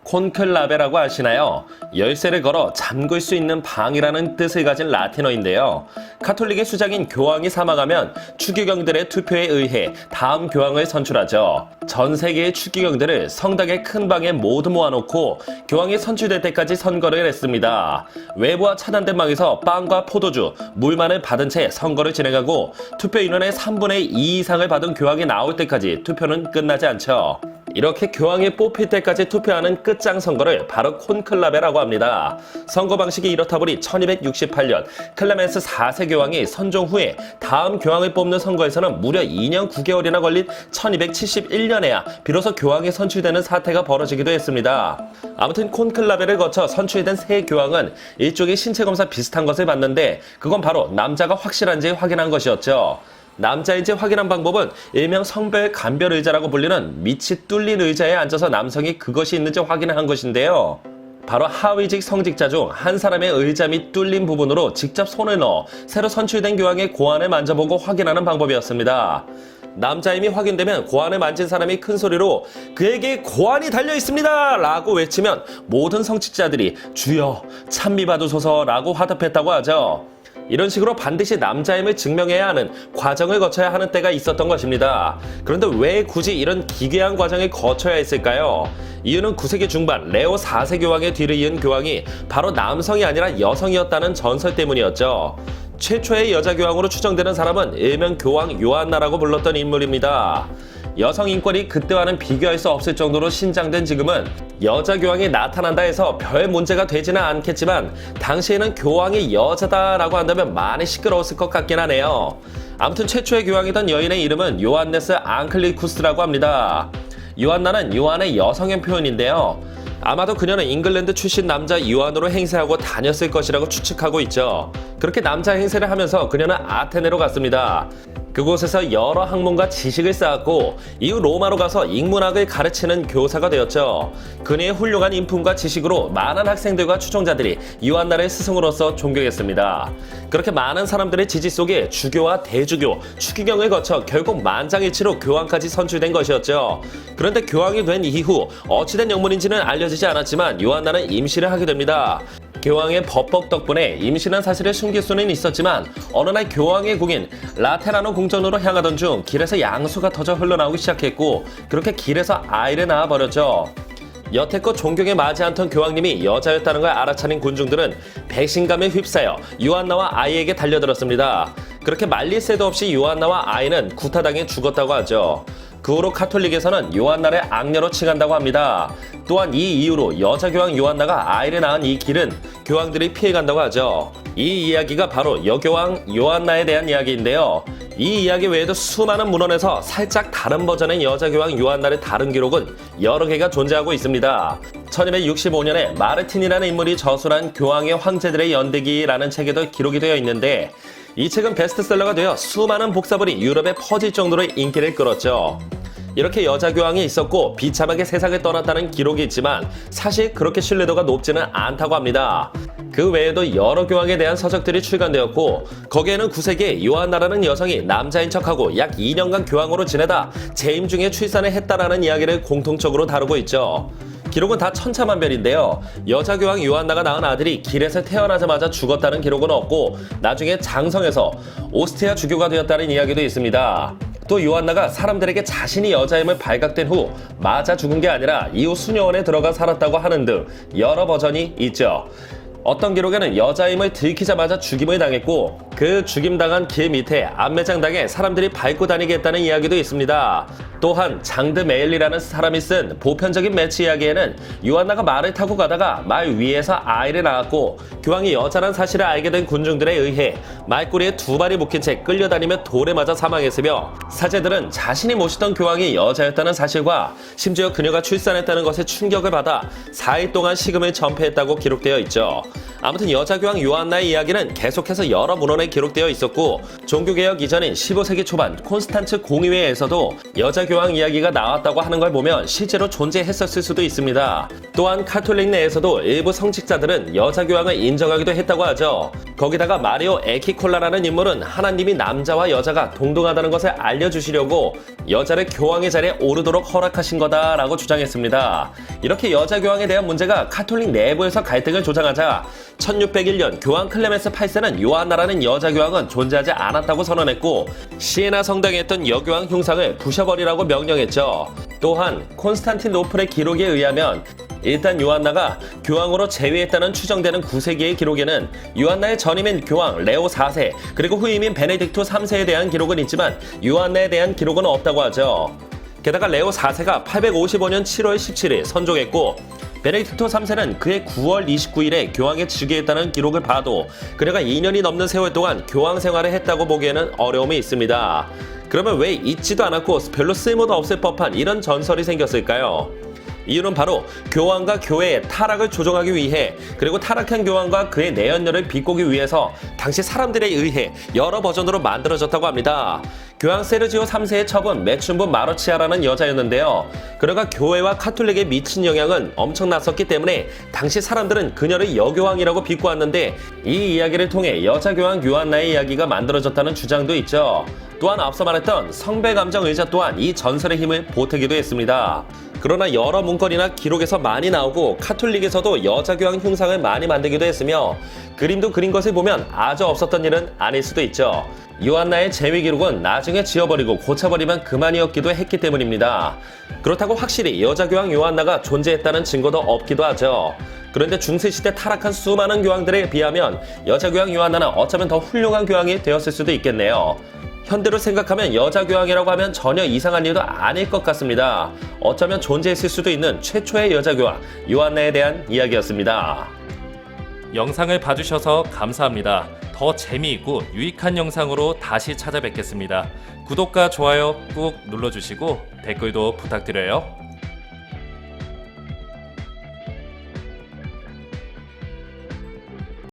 콘클라베라고 아시나요? 열쇠를 걸어 잠글 수 있는 방이라는 뜻을 가진 라틴어인데요. 카톨릭의 수장인 교황이 사망하면 추기경들의 투표에 의해 다음 교황을 선출하죠. 전 세계의 추기경들을 성당의 큰 방에 모두 모아놓고 교황이 선출될 때까지 선거를 했습니다. 외부와 차단된 방에서 빵과 포도주, 물만을 받은 채 선거를 진행하고 투표 인원의 3분의 2 이상을 받은 교황이 나올 때까지 투표는 끝나지 않죠. 이렇게 교황이 뽑힐 때까지 투표하는 끝장 선거를 바로 콘클라베라고 합니다. 선거 방식이 이렇다 보니 1268년 클레멘스 4세 교황이 선종 후에 다음 교황을 뽑는 선거에서는 무려 2년 9개월이나 걸린 1271년에야 비로소 교황이 선출되는 사태가 벌어지기도 했습니다. 아무튼 콘클라베를 거쳐 선출된 새 교황은 일종의 신체검사 비슷한 것을 받는데 그건 바로 남자가 확실한지 확인한 것이었죠. 남자인지 확인한 방법은 일명 성별 간별 의자라고 불리는 밑이 뚫린 의자에 앉아서 남성이 그것이 있는지 확인을 한 것인데요. 바로 하위직 성직자 중 한 사람의 의자 밑 뚫린 부분으로 직접 손을 넣어 새로 선출된 교황의 고환을 만져보고 확인하는 방법이었습니다. 남자임이 확인되면 고환을 만진 사람이 큰 소리로 그에게 고환이 달려 있습니다! 라고 외치면 모든 성직자들이 주여 찬미 받으소서 라고 화답했다고 하죠. 이런 식으로 반드시 남자임을 증명해야 하는 과정을 거쳐야 하는 때가 있었던 것입니다. 그런데 왜 굳이 이런 기괴한 과정을 거쳐야 했을까요? 이유는 9세기 중반 레오 4세 교황의 뒤를 이은 교황이 바로 남성이 아니라 여성이었다는 전설 때문이었죠. 최초의 여자 교황으로 추정되는 사람은 일명 교황 요한나라고 불렀던 인물입니다. 여성 인권이 그때와는 비교할 수 없을 정도로 신장된 지금은 여자 교황이 나타난다 해서 별 문제가 되지는 않겠지만 당시에는 교황이 여자다라고 한다면 많이 시끄러웠을 것 같긴 하네요. 아무튼 최초의 교황이던 여인의 이름은 요한네스 앙클리쿠스라고 합니다. 요한나는 요한의 여성형 표현인데요. 아마도 그녀는 잉글랜드 출신 남자 요한으로 행세하고 다녔을 것이라고 추측하고 있죠. 그렇게 남자 행세를 하면서 그녀는 아테네로 갔습니다. 그곳에서 여러 학문과 지식을 쌓았고 이후 로마로 가서 인문학을 가르치는 교사가 되었죠. 그녀의 훌륭한 인품과 지식으로 많은 학생들과 추종자들이 요한나를 스승으로서 존경했습니다. 그렇게 많은 사람들의 지지 속에 주교와 대주교, 추기경을 거쳐 결국 만장일치로 교황까지 선출된 것이었죠. 그런데 교황이 된 이후 어찌된 영문인지는 알려지지 않았지만 요한나는 임시를 하게 됩니다. 교황의 법복 덕분에 임신한 사실을 숨길 수는 있었지만 어느 날 교황의 궁인 라테라노 궁전으로 향하던 중 길에서 양수가 터져 흘러나오기 시작했고 그렇게 길에서 아이를 낳아버렸죠. 여태껏 존경에 맞지 않던 교황님이 여자였다는 걸 알아차린 군중들은 배신감에 휩싸여 요한나와 아이에게 달려들었습니다. 그렇게 말릴 새도 없이 요한나와 아이는 구타당해 죽었다고 하죠. 그 후로 카톨릭에서는 요한나를 악녀로 칭한다고 합니다. 또한 이 이후로 여자 교황 요한나가 아이를 낳은 이 길은 교황들이 피해간다고 하죠. 이 이야기가 바로 여교황 요한나에 대한 이야기인데요. 이 이야기 외에도 수많은 문헌에서 살짝 다른 버전의 여자 교황 요한나를 다룬 기록은 여러 개가 존재하고 있습니다. 1265년에 마르틴이라는 인물이 저술한 교황의 황제들의 연대기라는 책에도 기록이 되어 있는데 이 책은 베스트셀러가 되어 수많은 복사본이 유럽에 퍼질 정도로 인기를 끌었죠. 이렇게 여자 교황이 있었고 비참하게 세상을 떠났다는 기록이 있지만 사실 그렇게 신뢰도가 높지는 않다고 합니다. 그 외에도 여러 교황에 대한 서적들이 출간되었고 거기에는 9세기에 요한나라는 여성이 남자인 척하고 약 2년간 교황으로 지내다 재임 중에 출산을 했다라는 이야기를 공통적으로 다루고 있죠. 기록은 다 천차만별인데요. 여자 교황 요한나가 낳은 아들이 길에서 태어나자마자 죽었다는 기록은 없고 나중에 장성해서 오스트리아 주교가 되었다는 이야기도 있습니다. 또 요한나가 사람들에게 자신이 여자임을 발각된 후 맞아 죽은 게 아니라 이후 수녀원에 들어가 살았다고 하는 등 여러 버전이 있죠. 어떤 기록에는 여자임을 들키자마자 죽임을 당했고 그 죽임당한 길 밑에 안매장당에 사람들이 밟고 다니게 했다는 이야기도 있습니다. 또한 장드 메일리라는 사람이 쓴 보편적인 매치 이야기에는 요한나가 말을 타고 가다가 말 위에서 아이를 낳았고 교황이 여자란 사실을 알게 된 군중들에 의해 말꼬리에 2발이 묶인 채 끌려다니며 돌에 맞아 사망했으며 사제들은 자신이 모시던 교황이 여자였다는 사실과 심지어 그녀가 출산했다는 것에 충격을 받아 4일 동안 식음을 전폐했다고 기록되어 있죠. 아무튼 여자 교황 요한나의 이야기는 계속해서 여러 문헌에 기록되어 있었고 종교개혁 이전인 15세기 초반 콘스탄츠 공의회에서도 여자 교황 이야기가 나왔다고 하는 걸 보면 실제로 존재했었을 수도 있습니다. 또한 카톨릭 내에서도 일부 성직자들은 여자 교황을 인정하기도 했다고 하죠. 거기다가 마리오 에키콜라라는 인물은 하나님이 남자와 여자가 동등하다는 것을 알려주시려고 여자를 교황의 자리에 오르도록 허락하신 거다라고 주장했습니다. 이렇게 여자 교황에 대한 문제가 카톨릭 내부에서 갈등을 조장하자 1601년 교황 클레멘스 8세는 요한나라는 여자 교황은 존재하지 않았다고 선언했고 시에나 성당에 있던 여교황 흉상을 부셔버리라고 명령했죠. 또한 콘스탄티노플의 기록에 의하면 일단 요한나가 교황으로 재위했다는 추정되는 9세기의 기록에는 요한나의 전임인 교황 레오 4세 그리고 후임인 베네딕토 3세에 대한 기록은 있지만 요한나에 대한 기록은 없다고 하죠. 게다가 레오 4세가 855년 7월 17일 선종했고 베네딕토 3세는 그해 9월 29일에 교황에 즉위했다는 기록을 봐도 그녀가 2년이 넘는 세월 동안 교황 생활을 했다고 보기에는 어려움이 있습니다. 그러면 왜 잊지도 않았고 별로 쓸모도 없을 법한 이런 전설이 생겼을까요? 이유는 바로 교황과 교회의 타락을 조정하기 위해 그리고 타락한 교황과 그의 내연녀를 비꼬기 위해서 당시 사람들에 의해 여러 버전으로 만들어졌다고 합니다. 교황 세르지오 3세의 첩은 매춘부 마르치아라는 여자였는데요. 그녀가 교회와 카톨릭에 미친 영향은 엄청났었기 때문에 당시 사람들은 그녀를 여교황이라고 비꼬았는데 이 이야기를 통해 여자 교황 요한나의 이야기가 만들어졌다는 주장도 있죠. 또한 앞서 말했던 성배감정 의자 또한 이 전설의 힘을 보태기도 했습니다. 그러나 여러 문건이나 기록에서 많이 나오고 카톨릭에서도 여자 교황 흉상을 많이 만들기도 했으며 그림도 그린 것을 보면 아주 없었던 일은 아닐 수도 있죠. 요한나의 재위 기록은 나중에 지워버리고 고쳐버리면 그만이었기도 했기 때문입니다. 그렇다고 확실히 여자 교황 요한나가 존재했다는 증거도 없기도 하죠. 그런데 중세시대 타락한 수많은 교황들에 비하면 여자 교황 요한나는 어쩌면 더 훌륭한 교황이 되었을 수도 있겠네요. 현대로 생각하면 여자 교황이라고 하면 전혀 이상한 일도 아닐 것 같습니다. 어쩌면 존재했을 수도 있는 최초의 여자 교황 요한나에 대한 이야기였습니다. 영상을 봐주셔서 감사합니다. 더 재미있고 유익한 영상으로 다시 찾아뵙겠습니다. 구독과 좋아요 꾹 눌러주시고 댓글도 부탁드려요.